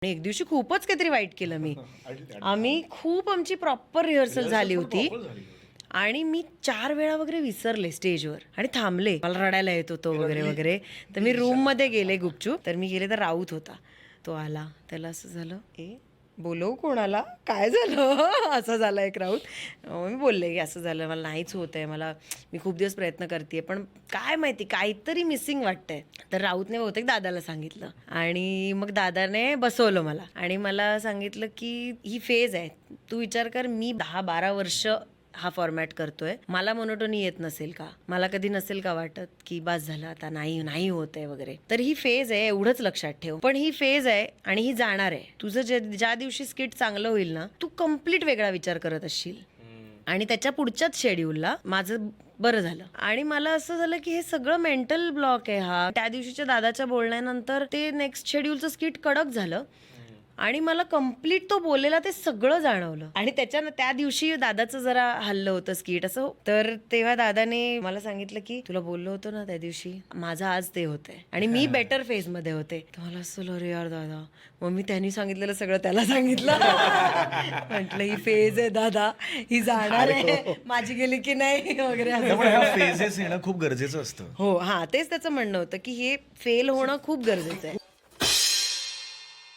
आणि एक दिवशी खूपच काहीतरी वाईट केलं मी. आम्ही खूप आमची प्रॉपर रिहर्सल झाली होती आणि मी 4 वेळा वगैरे विसरले स्टेजवर आणि थांबले. मला रडायला येत होतं वगैरे वगैरे. तर मी रूममध्ये गेले गुपचूप. तर मी गेले तर राऊत होता. तो आला. त्याला असं झालं, बोलवू कोणाला? काय झालं? असं झालं एक राऊत. मी बोलले की असं झालं, मला नाहीच होत आहे, मी खूप दिवस प्रयत्न करते पण काय माहिती काहीतरी मिसिंग वाटतंय. तर राऊतने बहुतेक दादाला सांगितलं आणि मग दादाने बसवलं मला आणि मला सांगितलं की ही फेज आहे. तू विचार कर, मी 10-12 वर्ष हा फॉर्मॅट करतोय, मला मोनोटोनी येत नसेल का? मला कधी नसेल का वाटत की बस झालं आता, नाही होत आहे वगैरे? तर ही फेज आहे, एवढंच लक्षात ठेव. पण ही फेज आहे आणि ही जाणार आहे. तुझं ज्या दिवशी स्किट चांगलं होईल ना, तू कम्प्लीट वेगळा विचार करत असशील आणि त्याच्या पुढच्याच शेड्यूलला माझं बरं झालं. आणि मला असं झालं की हे सगळं मेंटल ब्लॉक आहे हा. त्या दिवशीच्या दादाच्या बोलण्यानंतर ते नेक्स्ट शेड्यूलचं स्किट कडक झालं आणि मला कम्प्लीट तो बोललेला ते सगळं जाणवलं. आणि त्या दिवशी दादाचं जरा हल्लं होतं स्किट असं. तर तेव्हा दादाने मला सांगितलं की तुला बोललो होतो ना त्या दिवशी, माझं आज ते होतंय आणि मी बेटर फेज मध्ये होते. तर मला असं अरे यार दादा. मग मी त्यांनी सांगितलेलं सगळं त्याला सांगितलं. म्हटलं ही फेज आहे दादा, ही जाणार आहे, माझी गेली की नाही वगैरे. फेजेस येणं खूप गरजेचं असतं. हो, हा, तेच त्याचं म्हणणं होतं की हे फेल होणं खूप गरजेचं आहे.